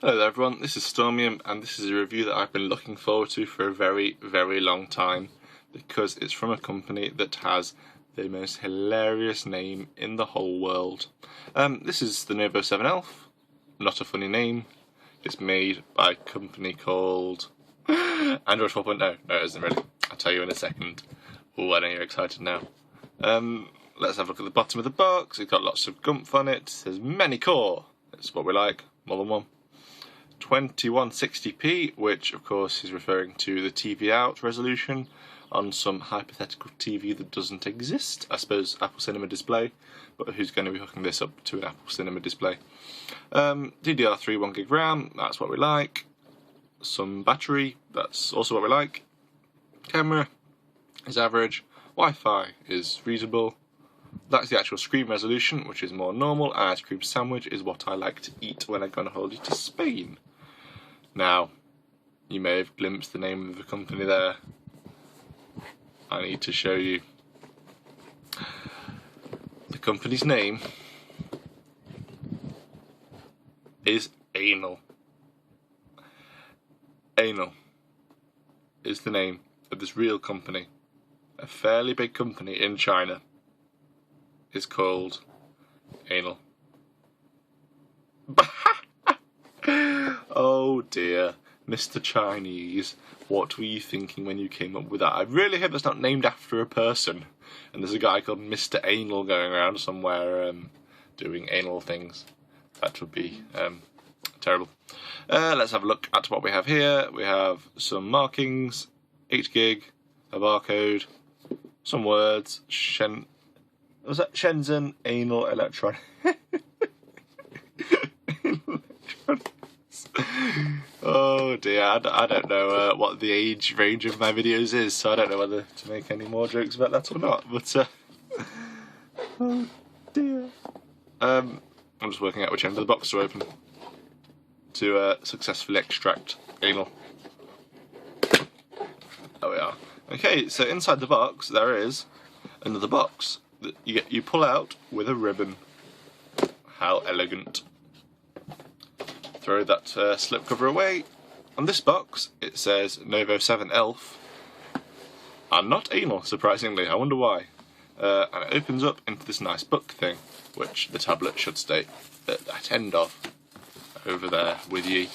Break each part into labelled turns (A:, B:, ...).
A: Hello there everyone, this is Stormium and this is a review that I've been looking forward to for a very, very long time because it's from a company that has the most hilarious name in the whole world. This is the Novo 7 Elf, not a funny name. It's made by a company called Android 4.0. No, it isn't really. I'll tell you in a second. Oh, I know you're excited now. Let's have a look at the bottom of the box. It's got lots of gumph on it. It says many core. That's what we like, more than one. 2160p, which of course is referring to the TV out resolution on some hypothetical TV that doesn't exist. I suppose Apple Cinema Display, but who's going to be hooking this up to an Apple Cinema Display? DDR3 1GB RAM, that's what we like. Some battery, that's also what we like. Camera is average. Wi-Fi is reasonable. That's the actual screen resolution, which is more normal. An ice cream sandwich is what I like to eat when I go on a holiday to Spain. Now, you may have glimpsed the name of the company there. I need to show you. The company's name is Ainol. Ainol is the name of this real company. A fairly big company in China is called Ainol. Oh dear, Mr. Chinese, what were you thinking when you came up with that? I really hope that's not named after a person and there's a guy called Mr. Ainol going around somewhere doing anal things. That would be terrible. Let's have a look at what we have here. We have some markings, 8GB, a barcode, some words, was that Shenzhen Ainol Electronics? Oh dear, I don't know what the age range of my videos is, so I don't know whether to make any more jokes about that or not, but oh dear. I'm just working out which end of the box to open to successfully extract anal. There we are. Okay, so inside the box there is another box that you pull out with a ribbon. How elegant. Throw that slipcover away. On this box it says Novo 7 Elf and not anal, surprisingly. I wonder why. And it opens up into this nice book thing, which the tablet should stay at that end of, over there with ye.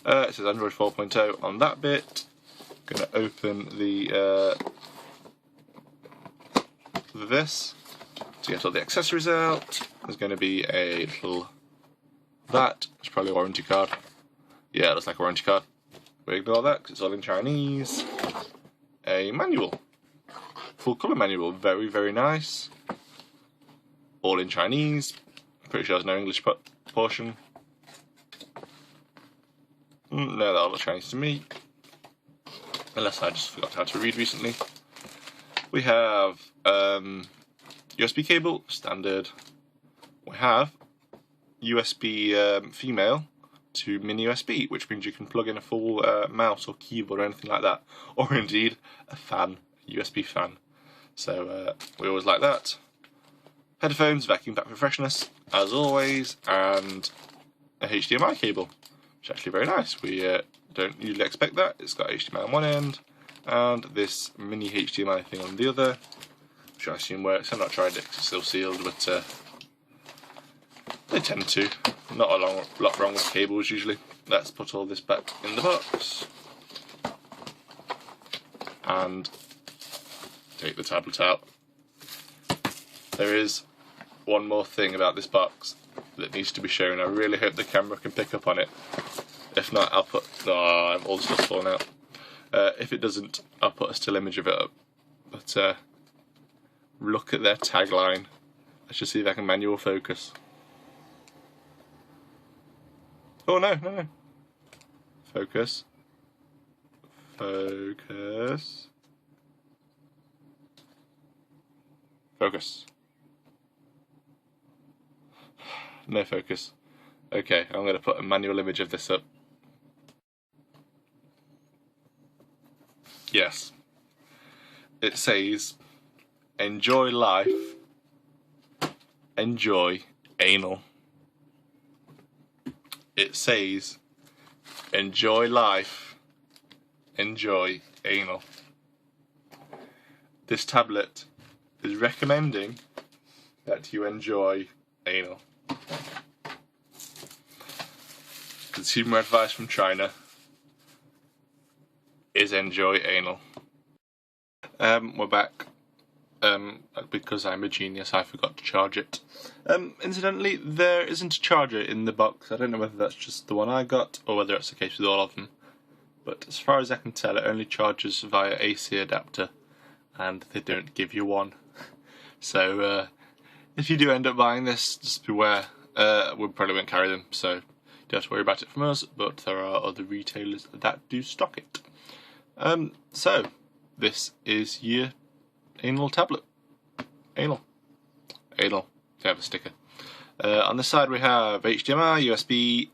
A: It says Android 4.0 on that bit. Going to open the this to get all the accessories out. There's going to be a little it's probably a warranty card. Yeah, it looks like a warranty card. We ignore that because it's all in Chinese. A manual, full colour manual, very, very nice. All in Chinese. Pretty sure there's no English portion. No, that all looks Chinese to me. Unless I just forgot how to read recently. We have USB cable, standard. We have USB female to mini USB, which means you can plug in a full mouse or keyboard or anything like that, or indeed a fan, a USB fan. So we always like that. Headphones, vacuum pack for freshness, as always, and a HDMI cable, which is actually very nice. We don't usually expect that. It's got HDMI on one end and this mini HDMI thing on the other, which I assume works. I've not tried it because it's still sealed, but they tend to. Not a lot wrong with cables usually. Let's put all this back in the box and take the tablet out. There is one more thing about this box that needs to be shown. I really hope the camera can pick up on it. If not, I'll put... Oh, all the stuff's falling out. If it doesn't, I'll put a still image of it up. But look at their tagline. Let's just see if I can manual focus. Oh no. Focus. Focus. Focus. No focus. Okay, I'm going to put a manual image of this up. Yes. It says enjoy life, enjoy anal. It says, enjoy life, enjoy anal. This tablet is recommending that you enjoy anal. Consumer advice from China is enjoy anal. We're back. Because I'm a genius, I forgot to charge it. Incidentally, there isn't a charger in the box. I don't know whether that's just the one I got or whether it's the case with all of them. But as far as I can tell, it only charges via AC adapter, and they don't give you one. So if you do end up buying this, just beware. We probably won't carry them, so you don't have to worry about it from us, but there are other retailers that do stock it. So this is your anal tablet. Anal. They have a sticker. On this side we have HDMI, USB,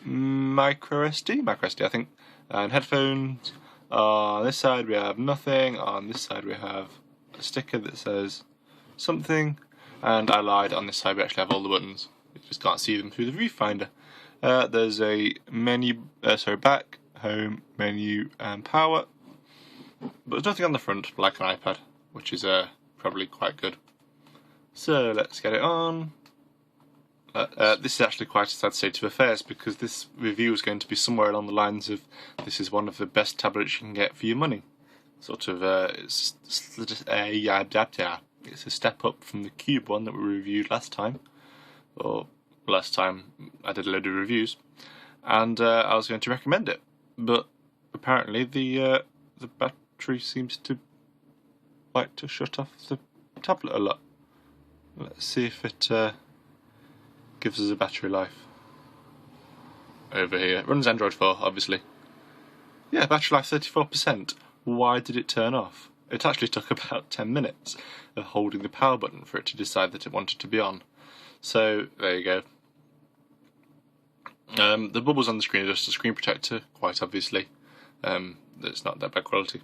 A: micro SD I think, and headphones. On this side we have nothing. On this side we have a sticker that says something, and I lied, on this side we actually have all the buttons. You just can't see them through the viewfinder. There's a menu, back, home, menu, and power. But there's nothing on the front, like an iPad, which is probably quite good. So let's get it on. This is actually quite a sad state of affairs, because this review is going to be somewhere along the lines of, this is one of the best tablets you can get for your money. Sort of, it's a step up from the Cube one that we reviewed last time. Or last time I did a load of reviews, and I was going to recommend it, but apparently the battery seems to like to shut off the tablet a lot. Let's see if it gives us a battery life. Over here, it runs Android 4, obviously. Yeah, battery life 34%. Why did it turn off? It actually took about 10 minutes of holding the power button for it to decide that it wanted to be on. So there you go. The bubbles on the screen are just a screen protector, quite obviously. It's not that bad quality.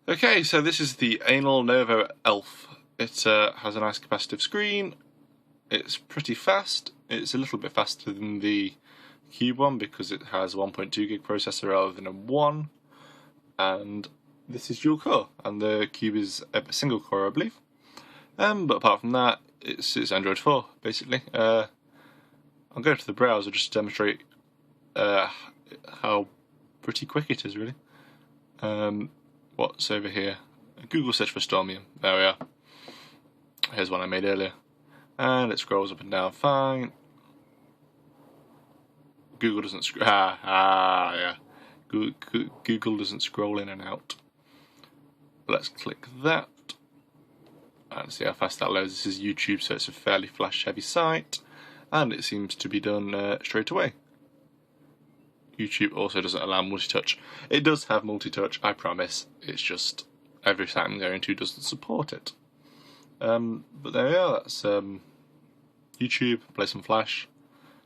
A: Okay, so this is the Ainol Novo Elf. It has a nice capacitive screen. It's pretty fast. It's a little bit faster than the Cube one because it has a 1.2 gig processor rather than a 1. And this is dual core, and the Cube is a single core, I believe. But apart from that, it's Android 4, basically. I'll go to the browser just to demonstrate how pretty quick it is, really. What's over here? A Google search for stormium. There we are. Here's one I made earlier. And it scrolls up and down fine. Google doesn't yeah. Google doesn't scroll in and out. Let's click that. And see how fast that loads. This is YouTube, so it's a fairly flash heavy site, and it seems to be done straight away. YouTube also doesn't allow multi-touch. It does have multi-touch, I promise. It's just every site I'm going to doesn't support it. But there we are. That's YouTube. Play some Flash.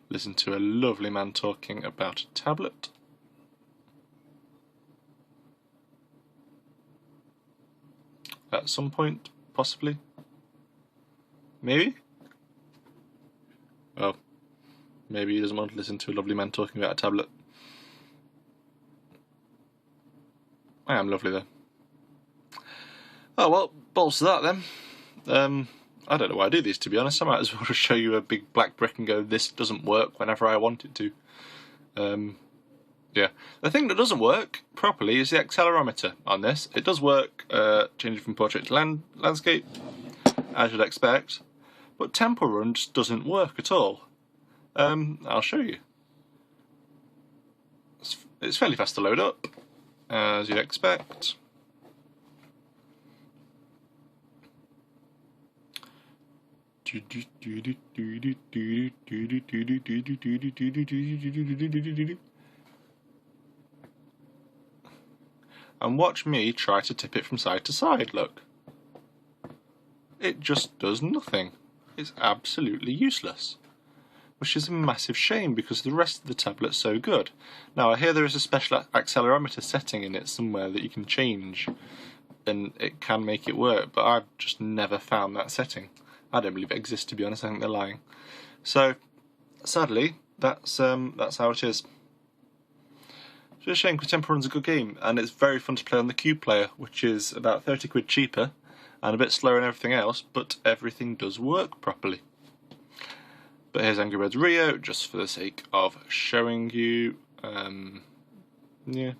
A: Listen to a lovely man talking about a tablet. At some point, possibly. Maybe? Well, maybe he doesn't want to listen to a lovely man talking about a tablet. I am lovely though. Oh well, balls to that then. I don't know why I do these, to be honest. I might as well just show you a big black brick and go, this doesn't work whenever I want it to. Yeah. The thing that doesn't work properly is the accelerometer on this. It does work, changing from portrait to landscape, as you'd expect, but Temple Run just doesn't work at all. I'll show you. It's fairly fast to load up, as you'd expect. And watch me try to tip it from side to side, look. It just does nothing. It's absolutely useless. Which is a massive shame because the rest of the tablet's so good. Now I hear there is a special accelerometer setting in it somewhere that you can change and it can make it work, but I've just never found that setting. I don't believe it exists, to be honest. I think they're lying. So, sadly, that's how it is. It's a shame because Temple Run's a good game, and it's very fun to play on the Cube player, which is about 30 quid cheaper and a bit slower than everything else, but everything does work properly. But here's Angry Birds Rio, just for the sake of showing you. Yeah.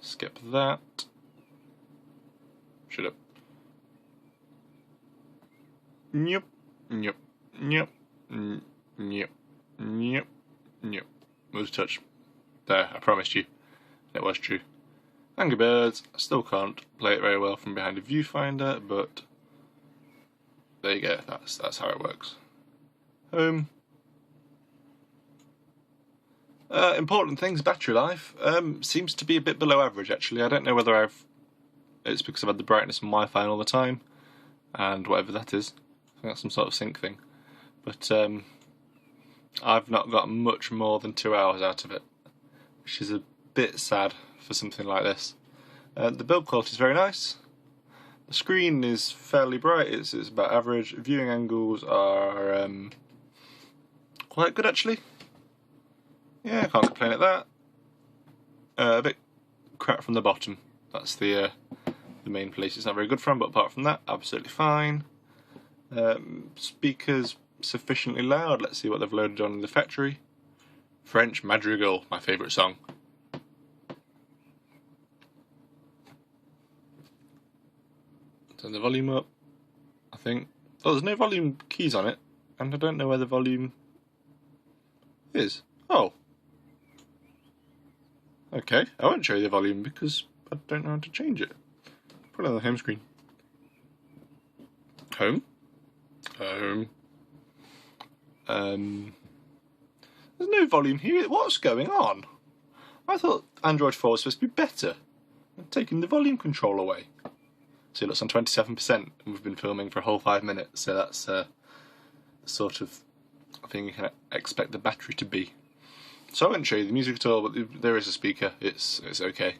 A: Skip that. Shut up. Nope. Lose touch. There, I promised you. It was true. Angry Birds, I still can't play it very well from behind a viewfinder, but there you go, that's how it works. Home. Important things, battery life. Seems to be a bit below average actually. I don't know whether it's because I've had the brightness on my phone all the time, and whatever that is. I think that's some sort of sync thing. But I've not got much more than 2 hours out of it, which is a bit sad for something like this. The build quality is very nice. The screen is fairly bright, it's about average. Viewing angles are quite good actually. Yeah, I can't complain at that. A bit crap from the bottom. That's the main place it's not very good from, but apart from that, absolutely fine. Speakers sufficiently loud. Let's see what they've loaded on in the factory. French Madrigal, my favourite song. Turn the volume up, I think. Oh, there's no volume keys on it, and I don't know where the volume is. Oh. Okay, I won't show you the volume because I don't know how to change it. Put it on the home screen. Home. There's no volume here. What's going on? I thought Android 4 was supposed to be better. I'm taking the volume control away. So it looks on 27%, and we've been filming for a whole 5 minutes, so that's the sort of thing you can expect the battery to be. So I won't show you the music at all, but there is a speaker. It's okay.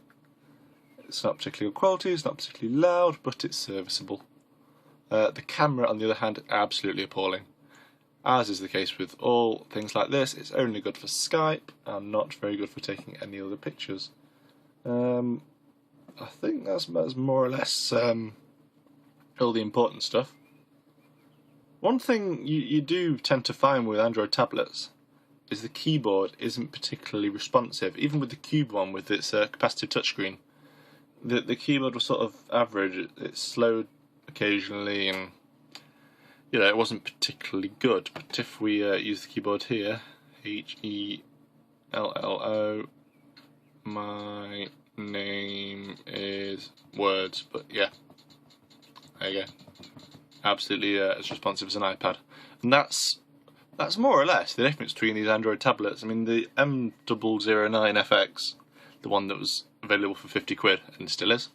A: It's not particularly good quality, it's not particularly loud, but it's serviceable. The camera, on the other hand, absolutely appalling. As is the case with all things like this, it's only good for Skype and not very good for taking any other pictures. I think that's more or less all the important stuff. One thing you do tend to find with Android tablets is the keyboard isn't particularly responsive. Even with the Cube one with its capacitive touchscreen, the keyboard was sort of average. It slowed occasionally, and you know, it wasn't particularly good. But if we use the keyboard here, HELLO, my name is words, but yeah, there you go. Absolutely as responsive as an iPad, and that's more or less the difference between these Android tablets. I mean, the M009FX, the one that was available for 50 quid and still is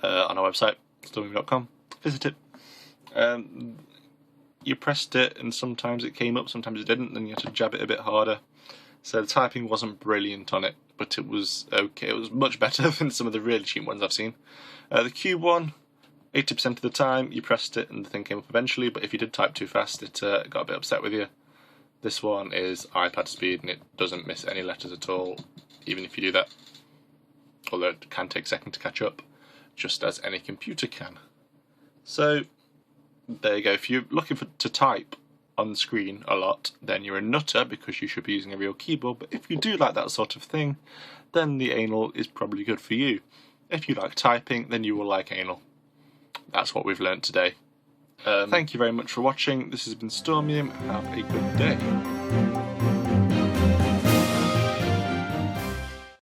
A: on our website, stormium.com. Visit it. You pressed it and sometimes it came up, sometimes it didn't, and you had to jab it a bit harder. So the typing wasn't brilliant on it, but it was okay. It was much better than some of the really cheap ones I've seen. The Cube one, 80% of the time you pressed it and the thing came up eventually, but if you did type too fast, it got a bit upset with you. This one is iPad speed and it doesn't miss any letters at all, even if you do that. Although it can take a second to catch up, just as any computer can. So there you go. If you're looking to type on the screen a lot, then you're a nutter because you should be using a real keyboard. But if you do like that sort of thing, then the Ainol is probably good for you. If you like typing, then you will like Ainol. That's what we've learnt today. Thank you very much for watching. This has been Stormium. Have a good day.